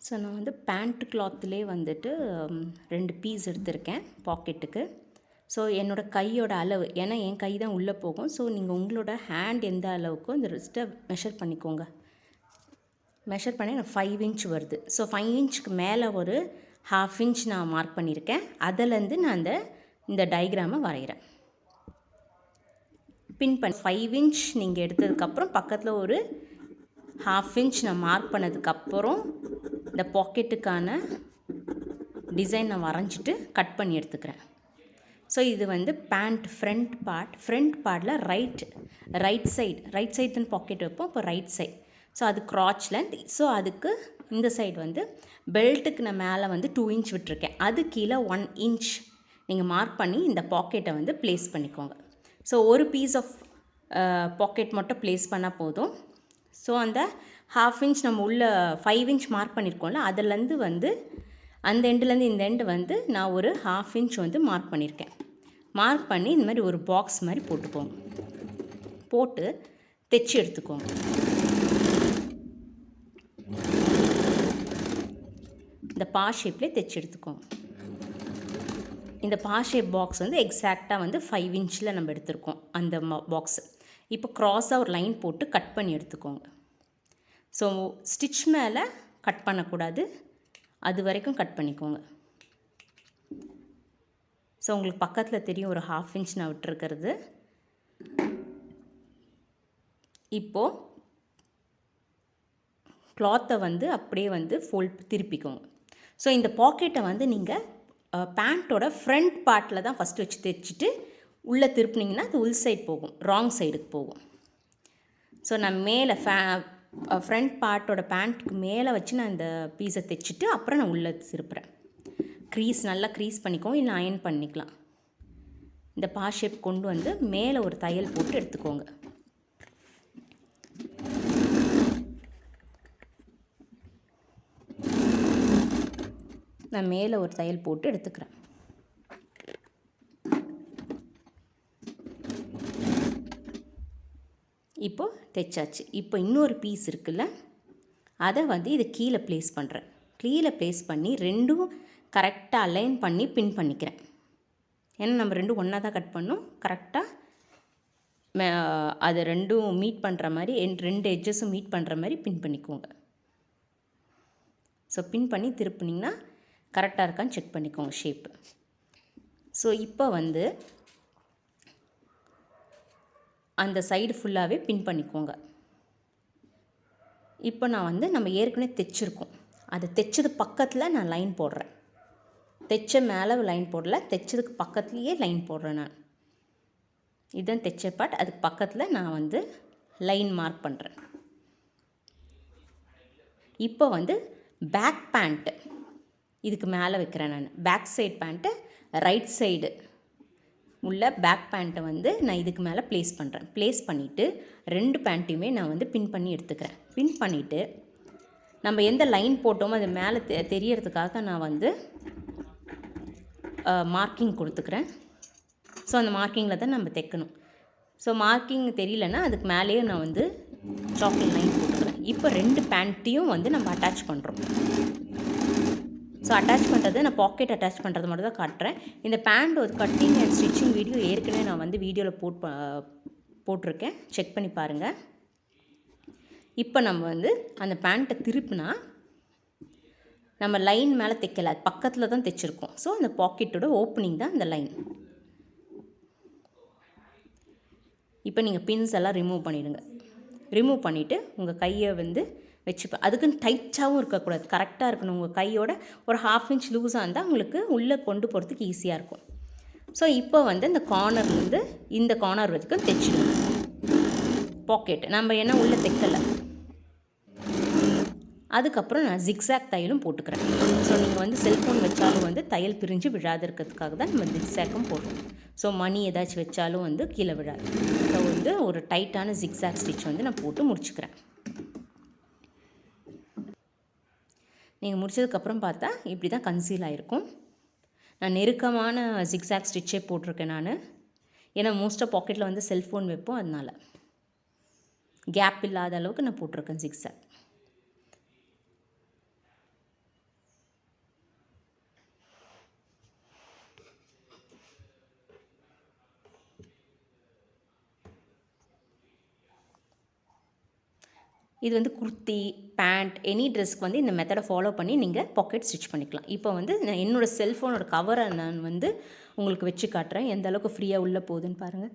So நான் வந்து pant கிளாத்லேயே வந்துட்டு 2 பீஸ் எடுத்திருக்கேன் பாக்கெட்டுக்கு. ஸோ என்னோடய கையோட அளவு, ஏன்னா என் கை தான் உள்ளே போகும். ஸோ நீங்கள் உங்களோட ஹேண்ட் எந்த அளவுக்கோ இந்த ரிஸ்ட்டை மெஷர் பண்ணிக்கோங்க. மெஷர் பண்ணி எனக்கு 5 இன்ச் வருது. ஸோ 5 இன்ச்சுக்கு மேலே ஒரு 1/2 இன்ச் நான் மார்க் பண்ணியிருக்கேன். அதிலேருந்து நான் இந்த டயக்ராமை வரைகிறேன். பின் பண்ணி 5 இன்ச் நீங்கள் எடுத்ததுக்கப்புறம் பக்கத்தில் ஒரு 1/2 இன்ச் நான் மார்க் பண்ணதுக்கப்புறம் இந்த பாக்கெட்டுக்கான டிசைன் நான் வரைஞ்சிட்டு கட் பண்ணி எடுத்துக்கிறேன். ஸோ இது வந்து பேண்ட் ஃப்ரண்ட் பார்ட்டில் ரைட் சைடு தான் பாக்கெட் வைப்போம். இப்போ ரைட் சைடு. ஸோ அது க்ராச் லென்த். ஸோ அதுக்கு இந்த சைடு வந்து பெல்ட்டுக்கு நான் மேலே வந்து 2 இன்ச் விட்டுருக்கேன். அது கீழே 1 இன்ச் நீங்கள் மார்க் பண்ணி இந்த பாக்கெட்டை வந்து ப்ளேஸ் பண்ணிக்கோங்க. ஸோ ஒரு பீஸ் ஆஃப் பாக்கெட் மட்டும் ப்ளேஸ் பண்ணால் போதும். ஸோ அந்த 1/2 இன்ச் நம்ம உள்ள 5 இன்ச் மார்க் பண்ணியிருக்கோம்ல, அதுலேருந்து வந்து அந்த எண்டுலேருந்து இந்த எண்டு வந்து நான் ஒரு 1/2 இன்ச் வந்து மார்க் பண்ணியிருக்கேன். மார்க் பண்ணி இந்த மாதிரி ஒரு பாக்ஸ் மாதிரி போட்டுக்கோங்க. போட்டு தைச்சி எடுத்துக்கோங்க. இந்த பா ஷேப்லேயே தைச்சி எடுத்துக்கோங்க. இந்த பா ஷேப் பாக்ஸ் வந்து எக்ஸாக்டாக வந்து 5 இன்ச்சில் நம்ம எடுத்துருக்கோம் அந்த பாக்ஸு. இப்போ க்ராஸாக ஒரு லைன் போட்டு கட் பண்ணி எடுத்துக்கோங்க. ஸோ ஸ்டிச் மேலே கட் பண்ணக்கூடாது, அது வரைக்கும் கட் பண்ணிக்கோங்க. ஸோ உங்களுக்கு பக்கத்தில் தெரியும் ஒரு 1/2 இன்ச் நான் விட்டுருக்கிறது. இப்போது கிளாத்தை வந்து அப்படியே வந்து திருப்பிக்கோங்க. ஸோ இந்த பாக்கெட்டை வந்து நீங்கள் பேண்ட்டோட ஃப்ரண்ட் பார்ட்டில் தான் ஃபஸ்ட்டு வச்சு தைச்சிட்டு உள்ளே திருப்பினீங்கன்னா அது உள் சைடு போகும், ராங் சைடுக்கு போகும். ஸோ நான் மேலே ஃப்ரண்ட் பார்ட்டோட பேண்ட்டுக்கு மேலே வச்சு நான் இந்த பீஸை தைச்சிட்டு அப்புறம் நான் உள்ளே திருப்புறேன். நல்லா க்ரீஸ் பண்ணிக்கோங்க, இல்லை அயன் பண்ணிக்கலாம். இந்த பா ஷேப் கொண்டு வந்து மேலே ஒரு தையல் போட்டு எடுத்துக்கோங்க. நான் மேலே ஒரு தையல் போட்டு எடுத்துக்கிறேன். இப்போது தைச்சாச்சு. இப்போ இன்னொரு பீஸ் இருக்குல்ல, அதை வந்து இது கீழே ப்ளேஸ் பண்ணுறேன். கீழே ப்ளேஸ் பண்ணி ரெண்டும் கரெக்டாக அலைன் பண்ணி பின் பண்ணிக்கிறேன். ஏன்னா நம்ம ரெண்டும் ஒன்றா தான் கட் பண்ணோம். கரெக்டாக அது ரெண்டும் மீட் பண்ணுற மாதிரி, 2 எட்ஜஸும் மீட் பண்ணுற மாதிரி பின் பண்ணிக்கோங்க. ஸோ பின் பண்ணி திருப்பினிங்கன்னா கரெக்டாக இருக்கான்னு செக் பண்ணிக்கோங்க ஷேப்பு. ஸோ இப்போ வந்து அந்த சைடு ஃபுல்லாகவே பின் பண்ணிக்கோங்க. இப்போ நான் வந்து நம்ம ஏற்கனவே தைச்சிருக்கோம், அதை தைச்சது பக்கத்தில் நான் லைன் போடுறேன். தைச்ச மேலே லைன் போடல, தைச்சதுக்கு பக்கத்துலேயே லைன் போடுறேன் நான். இதுதான் தைச்ச பார்ட், அதுக்கு பக்கத்தில் நான் வந்து லைன் மார்க் பண்ணுறேன். இப்போ வந்து பேக் பேண்ட்டு இதுக்கு மேலே வைக்கிறேன் நான். Back side band right side உள்ள பேக் பேண்ட்டை வந்து நான் இதுக்கு மேலே ப்ளேஸ் பண்ணுறேன். ப்ளேஸ் பண்ணிவிட்டு 2 பேண்ட்டையுமே நான் வந்து பின் பண்ணி எடுத்துக்கிறேன். பின் பண்ணிவிட்டு நம்ம எந்த லைன் போட்டோமோ அது மேலே தெரியறதுக்காக நான் வந்து மார்க்கிங் கொடுத்துக்கிறேன். ஸோ அந்த மார்க்கிங்கில் தான் நம்ம தைக்கணும். ஸோ மார்க்கிங் தெரியலன்னா அதுக்கு மேலேயே நான் வந்து சாக்லேட் லைன் போட்டுக்கிறேன். இப்போ 2 பேண்ட்டையும் வந்து நம்ம அட்டாச் பண்ணுறோம். ஸோ அட்டாச் பண்ணுறது நான் பாக்கெட் அட்டாச் பண்ணுறது மட்டும் தான் காட்டுறேன். இந்த பேண்ட் ஒரு கட்டிங் அண்ட் ஸ்டிச்சிங் வீடியோ ஏற்கனவே நான் வந்து வீடியோவில் போட்டிருக்கேன், செக் பண்ணி பாருங்கள். இப்போ நம்ம வந்து அந்த பேண்ட்டை திருப்பினா நம்ம லைன் மேலே தைக்கலை, அது பக்கத்தில் தான் தைச்சிருக்கோம். ஸோ அந்த பாக்கெட்டோட ஓப்பனிங் தான் அந்த லைன். இப்போ நீங்கள் பின்ஸ் எல்லாம் ரிமூவ் பண்ணிவிடுங்க. ரிமூவ் பண்ணிவிட்டு உங்கள் கையை வந்து வச்சுப்பேன். அதுக்குன்னு டைட்டாகவும் இருக்கக்கூடாது, கரெக்டாக இருக்கணும். உங்கள் கையோட ஒரு 1/2 இன்ச் லூஸாக இருந்தால் உங்களுக்கு உள்ளே கொண்டு போகிறதுக்கு ஈஸியாக இருக்கும். ஸோ இப்போ வந்து இந்த கார்னர்லேருந்து இந்த கார்னர் வரைக்கும் தைச்சிடுவோம். பாக்கெட்டு நம்ம என்ன உள்ளே தைக்கலை. அதுக்கப்புறம் நான் ஜிக்ஸாக் தையலும் போட்டுக்கிறேன். ஸோ நீங்கள் வந்து செல்ஃபோன் வச்சாலும் வந்து தையல் பிரிஞ்சு விழாது இருக்கிறதுக்காக தான் நம்ம ஜிக்ஸாக்கும் போடுறோம். ஸோ மணி ஏதாச்சும் வச்சாலும் வந்து கீழே விழாது. ஸோ வந்து ஒரு டைட்டான ஜிக்ஸாக் ஸ்டிச் வந்து நான் போட்டு முடிச்சுக்கிறேன். நீங்கள் முடிச்சதுக்கப்புறம் பார்த்தா இப்படி தான் கன்சீல் ஆகிருக்கும். நான் நெருக்கமான ஜிக்ஸாக் ஸ்டிச்சே போட்டிருக்கேன் நான். ஏன்னா மோஸ்ட்டாக பாக்கெட்டில் வந்து செல்ஃபோன் வைப்போம், அதனால் கேப் இல்லாத அளவுக்கு நான் போட்டிருக்கேன் ஜிக்ஸாக். இது வந்து குர்த்தி, பேண்ட், எனி ட்ரெஸ்க்கு வந்து இந்த மெத்தடை ஃபாலோ பண்ணி நீங்கள் பாக்கெட் ஸ்டிச் பண்ணிக்கலாம். இப்போ வந்து நான் என்னோடய செல்ஃபோனோட கவரை நான் வந்து உங்களுக்கு வச்சு காட்டுறேன், எந்த அளவுக்கு ஃப்ரீயாக உள்ளே போகுதுன்னு பாருங்கள்.